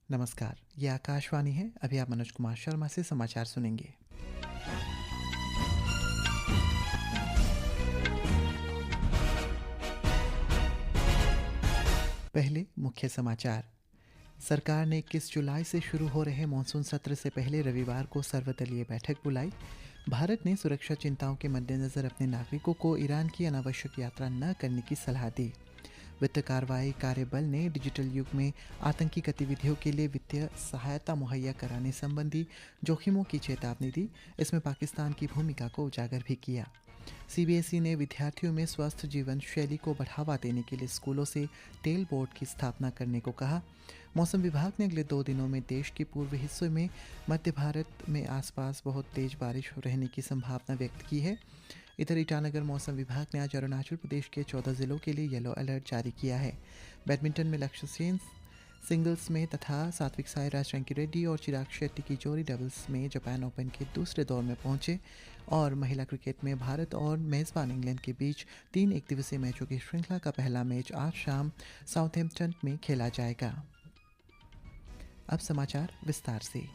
नमस्कार, ये आकाशवाणी है। अभी आप मनोज कुमार शर्मा से समाचार सुनेंगे। पहले मुख्य समाचार। सरकार ने 21 जुलाई से शुरू हो रहे मानसून सत्र से पहले रविवार को सर्वदलीय बैठक बुलाई। भारत ने सुरक्षा चिंताओं के मद्देनज़र अपने नागरिकों को ईरान की अनावश्यक यात्रा न करने की सलाह दी। वित्त कार्रवाई कार्यबल ने डिजिटल युग में आतंकी गतिविधियों के लिए वित्तीय सहायता मुहैया कराने संबंधी जोखिमों की चेतावनी दी। इसमें पाकिस्तान की भूमिका को उजागर भी किया। सीबीएसई ने विद्यार्थियों में स्वस्थ जीवन शैली को बढ़ावा देने के लिए स्कूलों से टेल बोर्ड की स्थापना करने को कहा। मौसम विभाग ने अगले 2 दिनों में देश के पूर्वी हिस्सों में मध्य भारत में आसपास बहुत तेज बारिश रहने की संभावना व्यक्त की है। इधर ईटानगर मौसम विभाग ने आज अरुणाचल प्रदेश के 14 जिलों के लिए येलो अलर्ट जारी किया है। बैडमिंटन में लक्ष्य सेन सिंगल्स में तथा सात्विक साईराज रंकीरेड्डी और चिराग शेट्टी की जोड़ी डबल्स में जापान ओपन के दूसरे दौर में पहुंचे। और महिला क्रिकेट में भारत और मेज़बान इंग्लैंड के बीच 3 एकदिवसीय मैचों की श्रृंखला का पहला मैच आज शाम साउथहैम्पटन में खेला जाएगा। अब समाचार विस्तार से।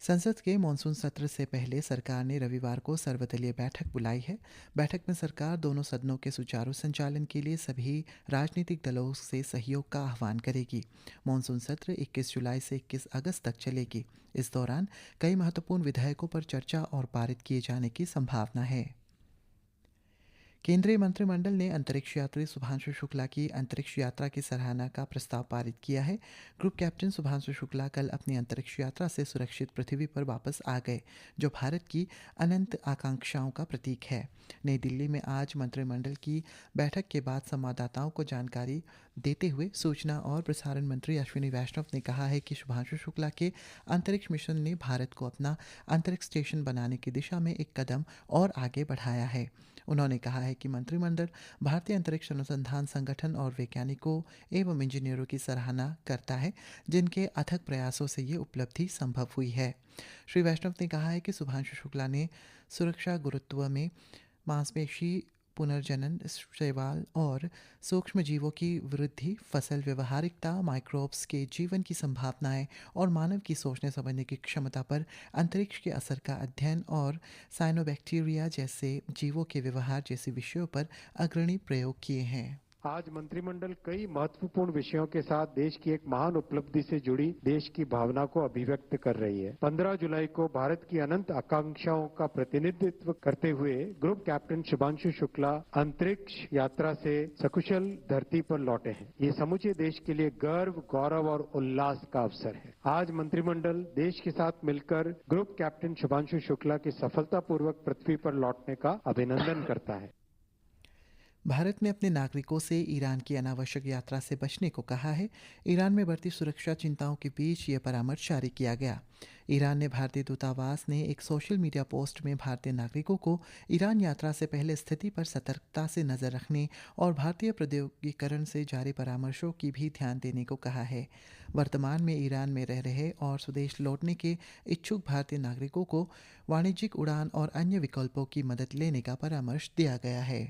संसद के मानसून सत्र से पहले सरकार ने रविवार को सर्वदलीय बैठक बुलाई है। बैठक में सरकार दोनों सदनों के सुचारू संचालन के लिए सभी राजनीतिक दलों से सहयोग का आह्वान करेगी। मानसून सत्र 21 जुलाई से 21 अगस्त तक चलेगी। इस दौरान कई महत्वपूर्ण विधेयकों पर चर्चा और पारित किए जाने की संभावना है। केंद्रीय मंत्रिमंडल ने अंतरिक्ष यात्री शुभांशु शुक्ला की अंतरिक्ष यात्रा की सराहना का प्रस्ताव पारित किया है। ग्रुप कैप्टन शुभांशु शुक्ला कल अपनी अंतरिक्ष यात्रा से सुरक्षित पृथ्वी पर वापस आ गए, जो भारत की अनंत आकांक्षाओं का प्रतीक है। नई दिल्ली में आज मंत्रिमंडल की बैठक के बाद संवाददाताओं को जानकारी देते हुए सूचना और प्रसारण मंत्री अश्विनी वैष्णव ने कहा है कि शुभांशु शुक्ला के अंतरिक्ष मिशन ने भारत को अपना अंतरिक्ष स्टेशन बनाने की दिशा में एक कदम और आगे बढ़ाया है। उन्होंने कहा है कि मंत्रिमंडल भारतीय अंतरिक्ष अनुसंधान संगठन और वैज्ञानिकों एवं इंजीनियरों की सराहना करता है, जिनके अथक प्रयासों से ये उपलब्धि संभव हुई है। श्री वैष्णव ने कहा है कि शुभांशु शुक्ला ने सुरक्षा गुरुत्व में मांसपेशी पुनर्जनन, शैवाल और सूक्ष्म जीवों की वृद्धि, फसल व्यवहारिकता, माइक्रोब्स के जीवन की संभावनाएं और मानव की सोचने समझने की क्षमता पर अंतरिक्ष के असर का अध्ययन और साइनोबैक्टीरिया जैसे जीवों के व्यवहार जैसे विषयों पर अग्रणी प्रयोग किए हैं। आज मंत्रिमंडल कई महत्वपूर्ण विषयों के साथ देश की एक महान उपलब्धि से जुड़ी देश की भावना को अभिव्यक्त कर रही है। 15 जुलाई को भारत की अनंत आकांक्षाओं का प्रतिनिधित्व करते हुए ग्रुप कैप्टन शुभांशु शुक्ला अंतरिक्ष यात्रा से सकुशल धरती पर लौटे हैं। ये समूचे देश के लिए गर्व, गौरव और उल्लास का अवसर है। आज मंत्रिमंडल देश के साथ मिलकर ग्रुप कैप्टन शुभांशु शुक्ला के सफलतापूर्वक पृथ्वी पर लौटने का अभिनंदन करता है। भारत ने अपने नागरिकों से ईरान की अनावश्यक यात्रा से बचने को कहा है। ईरान में बढ़ती सुरक्षा चिंताओं के बीच यह परामर्श जारी किया गया। ईरान ने भारतीय दूतावास ने एक सोशल मीडिया पोस्ट में भारतीय नागरिकों को ईरान यात्रा से पहले स्थिति पर सतर्कता से नजर रखने और भारतीय प्रौद्योगिकीकरण से जारी परामर्शों की भी ध्यान देने को कहा है। वर्तमान में ईरान में रह रहे और स्वदेश लौटने के इच्छुक भारतीय नागरिकों को वाणिज्यिक उड़ान और अन्य विकल्पों की मदद लेने का परामर्श दिया गया है।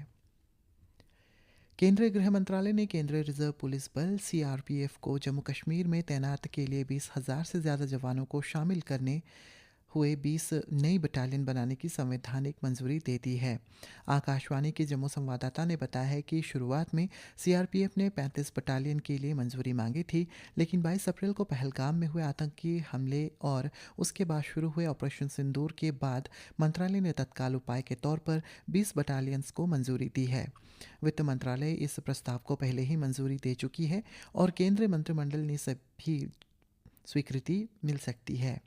केंद्रीय गृह मंत्रालय ने केंद्रीय रिजर्व पुलिस बल सीआरपीएफ को जम्मू कश्मीर में तैनात के लिए 20,000 से ज़्यादा जवानों को शामिल करने हुए 20 नई बटालियन बनाने की संवैधानिक मंजूरी दे दी है। आकाशवाणी के जम्मू संवाददाता ने बताया है कि शुरुआत में सीआरपीएफ ने 35 बटालियन के लिए मंजूरी मांगी थी, लेकिन 22 अप्रैल को पहलगाम में हुए आतंकी हमले और उसके बाद शुरू हुए ऑपरेशन सिंदूर के बाद मंत्रालय ने तत्काल उपाय के तौर पर 20 बटालियंस को मंजूरी दी है। वित्त मंत्रालय इस प्रस्ताव को पहले ही मंजूरी दे चुकी है और केंद्रीय मंत्रिमंडल ने सभी स्वीकृति मिल सकती है।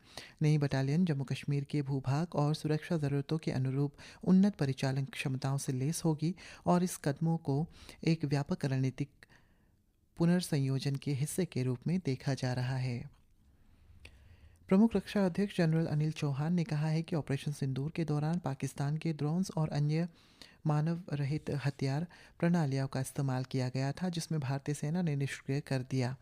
नई बटालियन जम्मू कश्मीर के भूभाग और सुरक्षा ज़रूरतों के अनुरूप उन्नत परिचालन क्षमताओं से लैस होगी और इस कदमों को एक व्यापक रणनीतिक पुनर्संयोजन के हिस्से के रूप में देखा जा रहा है। प्रमुख रक्षा अध्यक्ष जनरल अनिल चौहान ने कहा है कि ऑपरेशन सिंदूर के दौरान पाकिस्तान के ड्रोन्स और अन्य मानव रहित हथियार प्रणालियों का इस्तेमाल किया गया था, जिसमें भारतीय सेना ने निष्क्रिय कर दिया।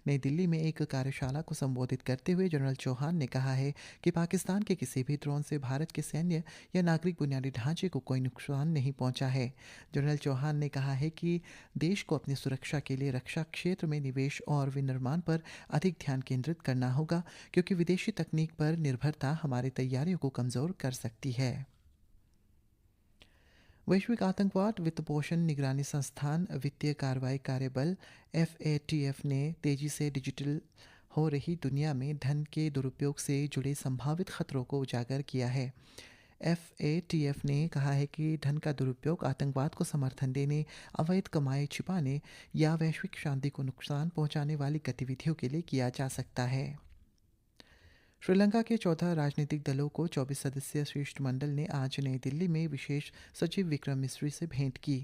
नई दिल्ली में एक कार्यशाला को संबोधित करते हुए जनरल चौहान ने कहा है कि पाकिस्तान के किसी भी ड्रोन से भारत के सैन्य या नागरिक बुनियादी ढांचे को कोई नुकसान नहीं पहुंचा है। जनरल चौहान ने कहा है कि देश को अपनी सुरक्षा के लिए रक्षा क्षेत्र में निवेश और विनिर्माण पर अधिक ध्यान केंद्रित करना होगा, क्योंकि विदेशी तकनीक पर निर्भरता हमारी तैयारियों को कमज़ोर कर सकती है। वैश्विक आतंकवाद वित्त पोषण निगरानी संस्थान वित्तीय कार्रवाई कार्यबल FATF ने तेजी से डिजिटल हो रही दुनिया में धन के दुरुपयोग से जुड़े संभावित खतरों को उजागर किया है। FATF ने कहा है कि धन का दुरुपयोग आतंकवाद को समर्थन देने, अवैध कमाई छिपाने या वैश्विक शांति को नुकसान पहुंचाने वाली गतिविधियों के लिए किया जा सकता है। श्रीलंका के 14 राजनीतिक दलों को 24 सदस्यीय शिष्टमंडल ने आज नई दिल्ली में विशेष सचिव विक्रम मिस्री से भेंट की।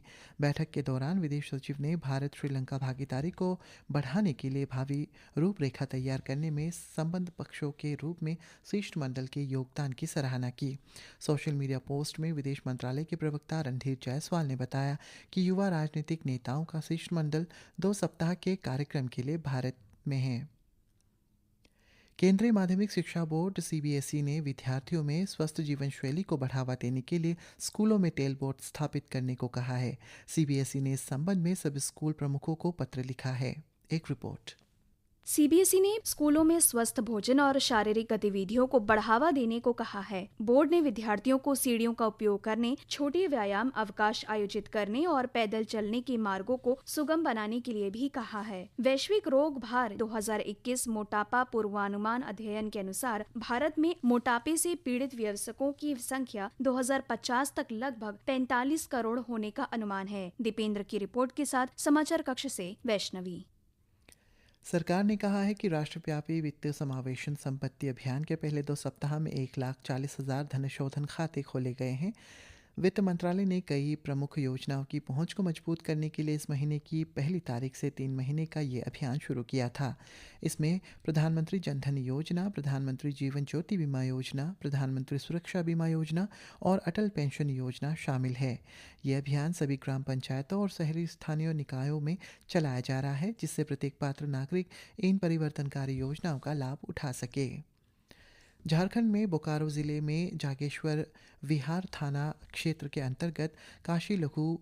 बैठक के दौरान विदेश सचिव ने भारत श्रीलंका भागीदारी को बढ़ाने के लिए भावी रूपरेखा तैयार करने में संबद्ध पक्षों के रूप में शिष्टमंडल के योगदान की सराहना की। सोशल मीडिया पोस्ट में विदेश मंत्रालय के प्रवक्ता रणधीर जायसवाल ने बताया कि युवा राजनीतिक नेताओं का शिष्टमंडल 2 सप्ताह के कार्यक्रम के लिए भारत में है। केंद्रीय माध्यमिक शिक्षा बोर्ड CBSE ने विद्यार्थियों में स्वस्थ जीवन शैली को बढ़ावा देने के लिए स्कूलों में टेल बोर्ड स्थापित करने को कहा है। CBSE ने इस संबंध में सभी स्कूल प्रमुखों को पत्र लिखा है। एक रिपोर्ट। CBSE ने स्कूलों में स्वस्थ भोजन और शारीरिक गतिविधियों को बढ़ावा देने को कहा है। बोर्ड ने विद्यार्थियों को सीढ़ियों का उपयोग करने, छोटे व्यायाम अवकाश आयोजित करने और पैदल चलने के मार्गों को सुगम बनाने के लिए भी कहा है। वैश्विक रोग भार 2021 मोटापा पूर्वानुमान अध्ययन के अनुसार भारत में मोटापे से पीड़ित वयस्कों की संख्या 2050 तक लगभग 45 करोड़ होने का अनुमान है। दीपेंद्र की रिपोर्ट के साथ समाचार कक्ष से वैष्णवी। सरकार ने कहा है कि राष्ट्रव्यापी वित्तीय समावेशन संपत्ति अभियान के पहले 2 सप्ताह में 1,40,000 धनशोधन खाते खोले गए हैं। वित्त मंत्रालय ने कई प्रमुख योजनाओं की पहुंच को मजबूत करने के लिए इस महीने की 1 तारीख से 3 महीने का ये अभियान शुरू किया था। इसमें प्रधानमंत्री जनधन योजना, प्रधानमंत्री जीवन ज्योति बीमा योजना, प्रधानमंत्री सुरक्षा बीमा योजना और अटल पेंशन योजना शामिल है। ये अभियान सभी ग्राम पंचायतों और शहरी स्थानीय निकायों में चलाया जा रहा है, जिससे प्रत्येक पात्र नागरिक इन परिवर्तनकारी योजनाओं का लाभ उठा सके। झारखंड में बोकारो जिले में जागेश्वर विहार थाना क्षेत्र के अंतर्गत काशी लघु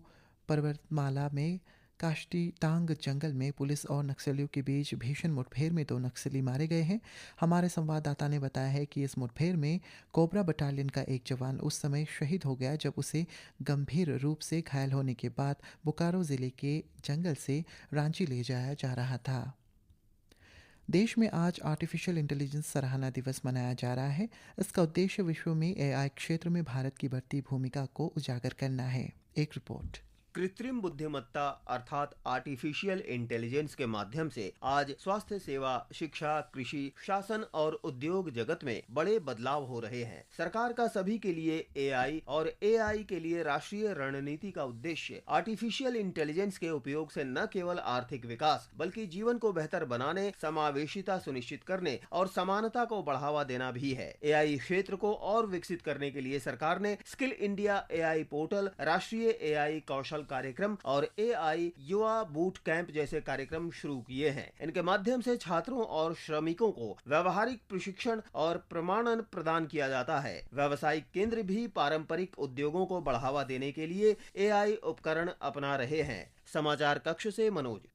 पर्वतमाला में काष्टीतांग जंगल में पुलिस और नक्सलियों के बीच भीषण मुठभेड़ में 2 नक्सली मारे गए हैं। हमारे संवाददाता ने बताया है कि इस मुठभेड़ में कोबरा बटालियन का एक जवान उस समय शहीद हो गया जब उसे गंभीर रूप से घायल होने के बाद बोकारो जिले के जंगल से रांची ले जाया जा रहा था। देश में आज आर्टिफिशियल इंटेलिजेंस सराहना दिवस मनाया जा रहा है। इसका उद्देश्य विश्व में AI क्षेत्र में भारत की बढ़ती भूमिका को उजागर करना है। एक रिपोर्ट। कृत्रिम बुद्धिमत्ता अर्थात आर्टिफिशियल इंटेलिजेंस के माध्यम से आज स्वास्थ्य सेवा, शिक्षा, कृषि, शासन और उद्योग जगत में बड़े बदलाव हो रहे हैं। सरकार का सभी के लिए AI और AI के लिए राष्ट्रीय रणनीति का उद्देश्य आर्टिफिशियल इंटेलिजेंस के उपयोग से न केवल आर्थिक विकास बल्कि जीवन को बेहतर बनाने, समावेशिता सुनिश्चित करने और समानता को बढ़ावा देना भी है। AI क्षेत्र को और विकसित करने के लिए सरकार ने स्किल इंडिया AI पोर्टल, राष्ट्रीय AI कौशल कार्यक्रम और AI युवा बूट कैंप जैसे कार्यक्रम शुरू किए हैं। इनके माध्यम से छात्रों और श्रमिकों को व्यवहारिक प्रशिक्षण और प्रमाणन प्रदान किया जाता है। व्यावसायिक केंद्र भी पारंपरिक उद्योगों को बढ़ावा देने के लिए AI उपकरण अपना रहे हैं। समाचार कक्ष से मनोज।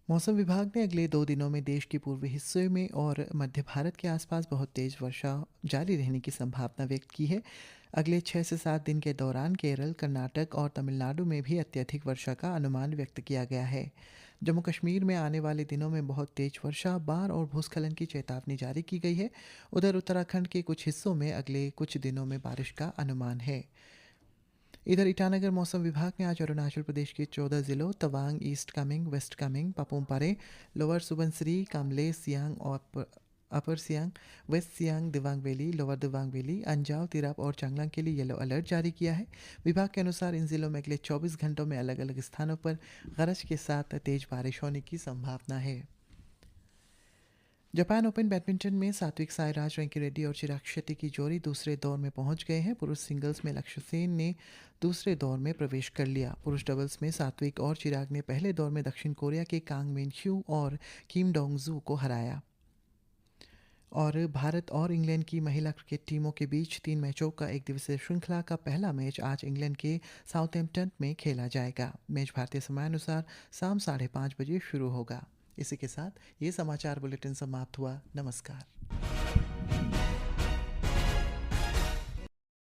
मौसम विभाग ने अगले 2 दिनों में देश के पूर्वी हिस्से में और मध्य भारत के आसपास बहुत तेज वर्षा जारी रहने की संभावना व्यक्त की है। अगले 6 से 7 दिन के दौरान केरल, कर्नाटक और तमिलनाडु में भी अत्यधिक वर्षा का अनुमान व्यक्त किया गया है। जम्मू कश्मीर में आने वाले दिनों में बहुत तेज वर्षा, बाढ़ और भूस्खलन की चेतावनी जारी की गई है। उधर उत्तराखंड के कुछ हिस्सों में अगले कुछ दिनों में बारिश का अनुमान है। इधर ईटानगर मौसम विभाग ने आज अरुणाचल प्रदेश के 14 जिलों Tawang, east Kameng, west Kameng, Papum Pare, lower Subansiri, Kamle, Siang और upper Siang, west Siang, Dibang valley, lower Dibang valley, Anjaw, Tirap और चांगलांग के लिए येलो अलर्ट जारी किया है। विभाग के अनुसार इन जिलों में अगले 24 घंटों में अलग अलग स्थानों पर गरज के साथ तेज बारिश होने की संभावना है। जापान ओपन बैडमिंटन में सात्विक साईराज, रंकीरेड्डी और चिराग शेट्टी की जोड़ी दूसरे दौर में पहुंच गए हैं। पुरुष सिंगल्स में लक्ष्य सेन ने दूसरे दौर में प्रवेश कर लिया। पुरुष डबल्स में सात्विक और चिराग ने पहले दौर में दक्षिण कोरिया के कांग मिन ह्यू और किम डोंग जू को हराया। और भारत और इंग्लैंड की महिला क्रिकेट टीमों के बीच 3 मैचों का एक दिवसीय श्रृंखला का पहला मैच आज इंग्लैंड के साउथहैम्पटन में खेला जाएगा। मैच भारतीय समयानुसार शाम 5:30 बजे शुरू होगा। इसी के साथ ये समाचार बुलेटिन समाप्त हुआ। नमस्कार।